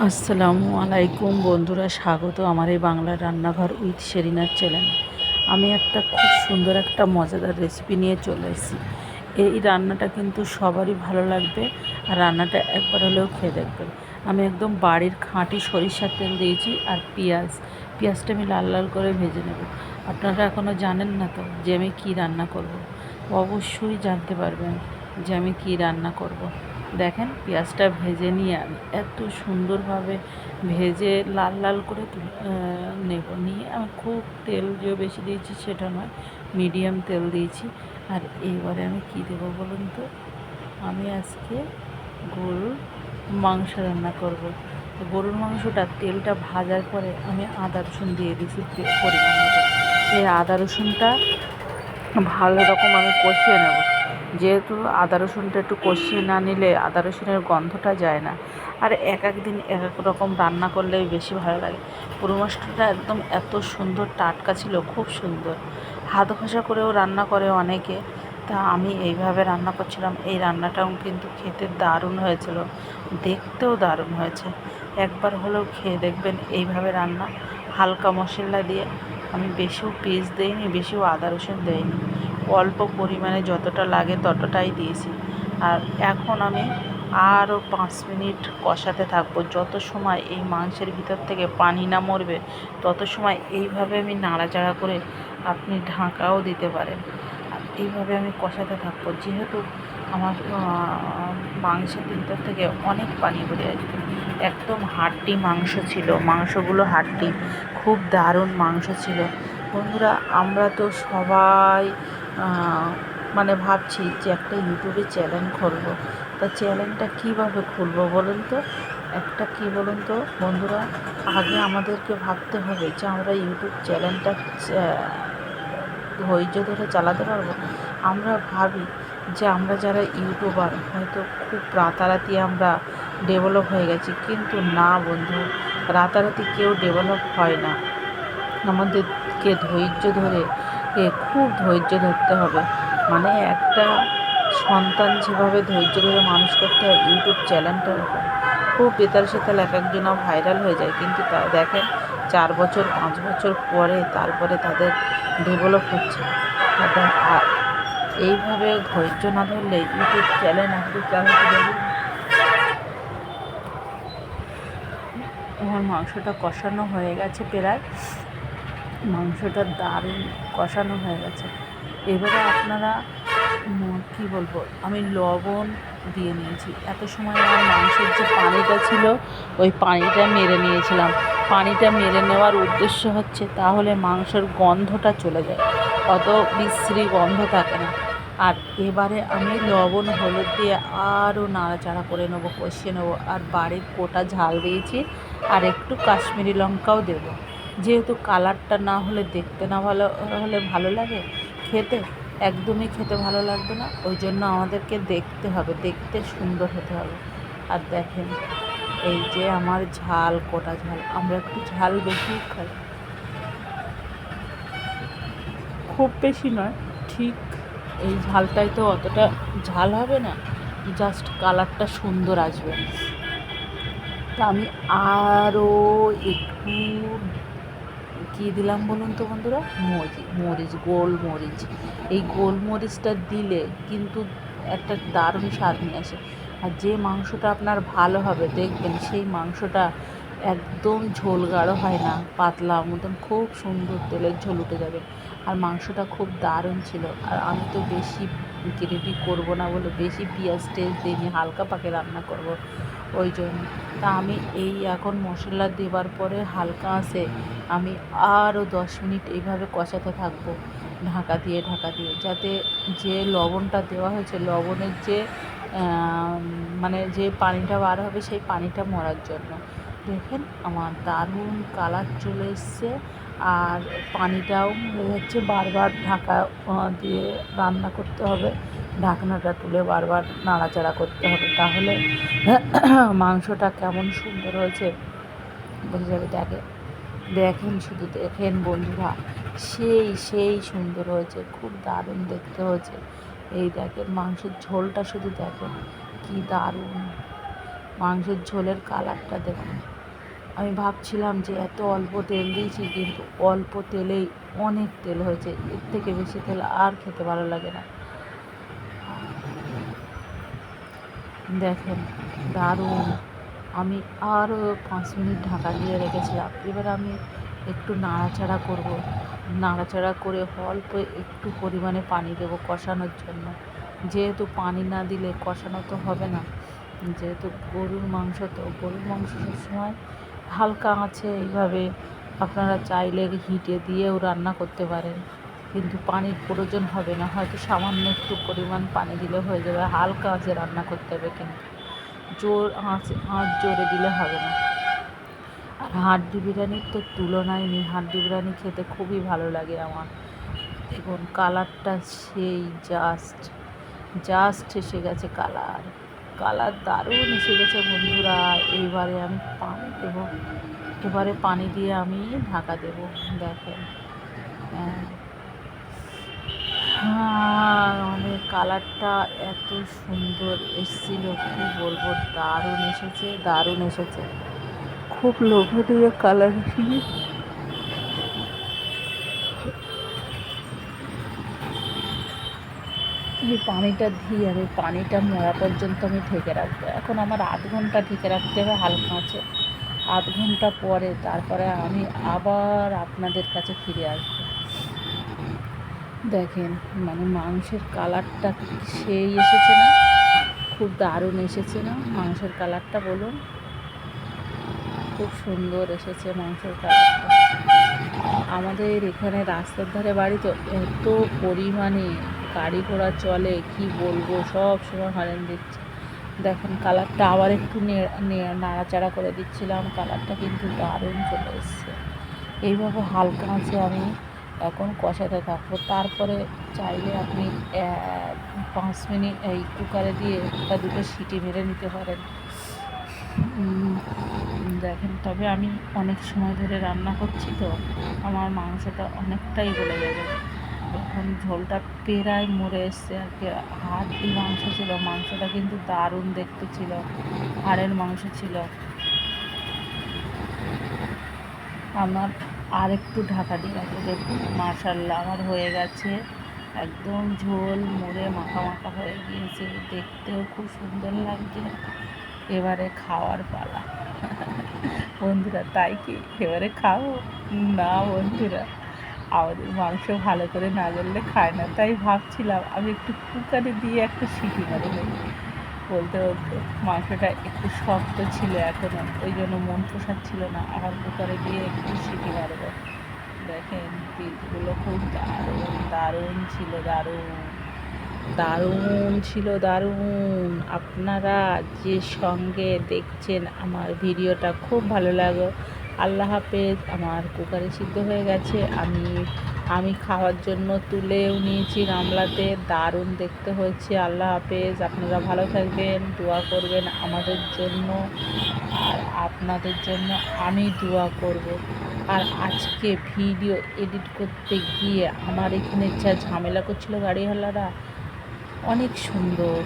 আসসালামু আলাইকুম বন্ধুরা, স্বাগত আমার এই বাংলার রান্নাঘর উইথ শেরিনার চ্যানেলে। আমি একটা খুব সুন্দর একটা মজাদার রেসিপি নিয়ে চলে এসেছি। এই রান্নাটা কিন্তু সবারই ভালো লাগবে, আর রান্নাটা একবার হলেও খেয়ে দেখবেন। আমি একদম বাড়ির খাঁটি সরিষার তেল দিয়েছি, আর পেঁয়াজটা আমি লাল লাল করে ভেজে নেব। আপনারা এখনও জানেন না তো যে আমি কী রান্না করব? অবশ্যই জানতে পারবেন যে আমি কী রান্না করব। দেখেন, পেঁয়াজটা ভেজে নিয়ে আমি এত সুন্দরভাবে ভেজে লাল লাল করে নেব। নিয়ে আমি খুব তেল যে বেশি দিয়েছি সেটা নয়, মিডিয়াম তেল দিয়েছি। আর এইবারে আমি কী দেবো বলুন তো? আমি আজকে গরুর মাংস রান্না করব। তো গরুর মাংসটা তেলটা ভাজার পরে আমি আদা রসুন দিয়ে দিয়েছি পরিমাণ মতো। এই আদা রসুনটা ভালো রকম আমি কষিয়ে নেব। যেহেতু আদা রসুনটা একটু কষিয়ে না নিলে আদা রসুনের গন্ধটা যায় না। আর এক এক দিন এক এক রকম রান্না করলেই বেশি ভালো লাগে। পুরো মাছটা একদম এত সুন্দর টাটকা ছিল, খুব সুন্দর। হাত ঘষা করেও রান্না করে অনেকে, তা আমি এইভাবে রান্না করছিলাম। এই রান্নাটাও কিন্তু খেতে দারুণ হয়েছিল, দেখতেও দারুণ হয়েছে। একবার হলেও খেয়ে দেখবেন এইভাবে রান্না, হালকা মশলা দিয়ে। আমি বেশিও পেস্ট দেইনি, বেশিও আদা রসুন দেইনি, অল্প পরিমাণে যতটা লাগে ততটাই দিয়েছি। আর এখন আমি আরও 5 মিনিট কষাতে থাকবো। যত সময় এই মাংসের ভিতর থেকে পানি না মরবে তত সময় এইভাবে আমি নাড়াচাড়া করে আপনি ঢাকাও দিতে পারেন। আর এইভাবে আমি কষাতে থাকবো। যেহেতু আমার মাংসের ভিতর থেকে অনেক পানি বেরিয়ে আসবে। একদম হাড্ডি মাংস ছিল, মাংসগুলো হাড্ডি, খুব দারুণ মাংস ছিল। বন্ধুরা, আমরা তো সবাই মানে ভাবছি যে একটা ইউটিউবে চ্যানেল খুলবো। তা চ্যানেলটা কীভাবে খুলবো বলুন তো? একটা কী বলুন তো বন্ধুরা, আগে আমাদেরকে ভাবতে হবে যে আমরা ইউটিউব চ্যানেলটা ধৈর্য ধরে চালাতে পারবো। আমরা ভাবি যে আমরা যারা ইউটিউবার হয়তো খুব রাতারাতি আমরা ডেভেলপ হয়ে গেছি, কিন্তু না বন্ধু, রাতারাতি কেউ ডেভেলপ হয় না। আমাদেরকে ধৈর্য ধরে খুব ধৈর্য ধরতে হবে। মানে একটা সন্তান যেভাবে ধৈর্য ধরে মানুষ করতে হয়, ইউটিউব চ্যানেলটা ওরকম। খুব বেতাল সেতাল এক একজনা ভাইরাল হয়ে যায়, কিন্তু তা দেখেন 4 বছর 5 বছর পরে তারপরে তাদের ডেভেলপ হচ্ছে। তাদের এইভাবে ধৈর্য না ধরলে ইউটিউব চ্যানেল আপনি চালাতে যাবেন। আমার মাংসটা কষানো হয়ে গেছে প্রায়, মাংসটা দারুণ কষানো হয়ে গেছে। এবারে আপনারা কী বলবো, আমি লবণ দিয়ে নিয়েছি। এত সময় আমার মাংসের যে পানিটা ছিল ওই পানিটা মেরে নিয়েছিলাম। পানিটা মেরে নেওয়ার উদ্দেশ্য হচ্ছে তাহলে মাংসের গন্ধটা চলে যায়, অত বিশ্রী গন্ধ থাকে না। আর এবারে আমি লবণ হলুদ দিয়ে আরও নাড়াচাড়া করে নেবো, কষিয়ে নেবো। আর বাড়ির কোটা ঝাল দিয়েছি, আর একটু কাশ্মীরি লঙ্কাও দেবো। যেহেতু কালারটা না হলে দেখতে না ভালো হলে ভালো লাগে খেতে, একদমই খেতে ভালো লাগবে না। ওই জন্য আমাদেরকে দেখতে হবে, দেখতে সুন্দর হতে হবে। আর দেখেন, এই যে আমার ঝাল, কোটা ঝাল, আমরা একটু ঝাল বেশি খাই, খুব বেশি নয়, ঠিক এই ঝালটাই তো অতটা ঝাল হবে না, জাস্ট কালারটা সুন্দর আসবে। তা আমি আরও একটু কী দিলাম বলুন তো বন্ধুরা? মরিচ, গোলমরিচ। এই গোলমরিচটা দিলে কিন্তু একটা দারুণ স্বাদ নিয়ে আসে। আর যে মাংসটা আপনার ভালো হবে দেখবেন সেই মাংসটা একদম ঝোল গাঢ় হয় না, পাতলা মতন খুব সুন্দর তেলের ঝোল উঠে যাবে। আর মাংসটা খুব দারুণ ছিল। আর আমি তো বেশি গ্রেভি করবো না বলে বেশি পেঁয়াজ টেস্ট দিইনি, হালকা পাকে রান্না করব ওই জন্য। তা আমি এই এখন মশলা দেবার পরে হালকা আঁচে আমি আরও 10 মিনিট এইভাবে কষাতে থাকবো, ঢাকা দিয়ে যাতে যে লবণটা দেওয়া হয়েছে, লবণের যে মানে যে পানিটা বার হবে সেই পানিটা মরার জন্য। দেখেন আমার দারুণ কালার চলে এসছে, আর পানিটাও মরে যাচ্ছে। বারবার ঢাকা দিয়ে রান্না করতে হবে, ঢাকনাটা তুলে বারবার নাড়াচাড়া করতে হবে, তাহলে মাংসটা কেমন সুন্দর হয়েছে বোঝা যাবে। দেখেন শুধু দেখেন বন্ধুরা, সেই সুন্দর হয়েছে, খুব দারুণ দেখতে হয়েছে। এই দেখেন মাংসের ঝোলটা শুধু দেখেন কি দারুণ, মাংসের ঝোলের কালারটা দেখুন। আমি ভাবছিলাম যে এত অল্প তেল দিয়েছি, কিন্তু অল্প তেলেই অনেক তেল হয়েছে। এর থেকে বেশি তেল আর খেতে ভালো লাগে না। দেখেন, দারুণ। আমি আরও 5 মিনিট ঢাকা দিয়ে রেখেছিলাম। এবার আমি একটু নাড়াচাড়া করব। নাড়াচাড়া করে অল্প একটু পরিমাণে পানি দেবো কষানোর জন্য। যেহেতু পানি না দিলে কষানো তো হবে না। যেহেতু গরুর মাংস, তো গরুর মাংস সবসময় হালকা আঁচে এইভাবে আপনারা চাইলে হিটে দিয়েও রান্না করতে পারেন, কিন্তু পানির প্রয়োজন হবে না। হয়তো সামান্য একটু পরিমাণ পানি দিলে হয়ে যাবে। হালকা আঁচে রান্না করতে হবে, কিন্তু আঁচ জোরে দিলে হবে না। আর হাড্ডি বিরিয়ানির তো তুলনাই নেই। হাড্ডি বিরিয়ানি খেতে খুবই ভালো লাগে আমার। দেখুন কালারটা সেই জাস্ট এসে গেছে কালার দারুণ এসে গেছে বন্ধুরা। এইবারে আমি পানি দেবো। এবারে পানি দিয়ে আমি ঢাকা দেব। দেখেন, মানে কালারটা এত সুন্দর এসেছিল, কি বলবো, দারুণ এসেছে। খুব লোভনীয় কালার এসেছে। এই পানিটা দিয়ে আমি পানিটা মরা পর্যন্ত আমি ঢেকে রাখবো। এখন আমার 8 ঘন্টা ঢেকে রাখতে হবে হালকা আঁচে। 8 ঘন্টা পরে তারপরে আমি আবার আপনাদের কাছে ফিরে আসবো। দেখেন, মানে মাংসের কালারটা সেই এসেছে না? খুব দারুণ এসেছে না মাংসের কালারটা? বলুন, খুব সুন্দর এসেছে মাংসের কালারটা। আমাদের এখানে রাস্তার ধারে বাড়ি, তো এত পরিমাণে গাড়ি ঘোড়া চলে, কি বলবো, সব সময় হরেন দিচ্ছে। দেখেন কালারটা আবার একটু নাড়াচাড়া করে দিচ্ছিলাম। কালারটা কিন্তু দারুণ চলে এসছে। এইভাবে হালকা আঁচে আমি এখন কষাতে থাকবো। তারপরে চাইলে আপনি 5 মিনিট এই কুকারে দিয়ে একটা দুটো সিটি মেরে নিতে পারেন। দেখেন, তবে আমি অনেক সময় ধরে রান্না করছি, তো আমার মাংসটা অনেকটাই গলে যাবে। এখন ঝোলটা প্রায় মরে এসছে আর কি। হাড়ি মাংস ছিল, মাংসটা কিন্তু দারুণ দেখতে ছিল, হাড়ের মাংস ছিল। আমার আর একটু ঢাকা দিয়ে রাখবো। দেখুন মাশাআল্লাহ আমার হয়ে গেছে, একদম ঝোল মরে মাখা মাখা হয়ে গিয়েছে, দেখতেও খুব সুন্দর লাগছে। এবারে খাওয়ার পালা বন্ধুরা। তাই কি এবারে খাবো? না বন্ধুরা, আমাদের মাংস ভালো করে না গললে খায় না, তাই ভাবছিলাম আমি একটু কুকারে দিয়ে একটা সিটি মারি নেই। বলতে বলতে মাংসটা একটু শক্ত ছিল এখনও, ওই জন্য মন পোষাচ্ছিল না। আবার কুকারে দিয়ে একটু সিটি মারবো। দেখেন পিসগুলো খুব দারুণ ছিল, দারুণ। আপনারা যে সঙ্গে দেখছেন আমার ভিডিওটা, খুব ভালো লাগো। আল্লাহ হাফেজ। আমার কুকারে সিদ্ধ হয়ে গেছে, আমি খাওয়ার জন্য তুলেও নিয়েছি গামলাতে। দারুণ দেখতে হয়েছে। আল্লাহ হাফেজ। আপনারা ভালো থাকবেন, দোয়া করবেন আমাদের জন্য, আর আপনাদের জন্য আমি দোয়া করব। আর আজকে ভিডিও এডিট করতে গিয়ে আমার এখানে যা ঝামেলা করছিল গাড়িওয়ালারা, অনেক সুন্দর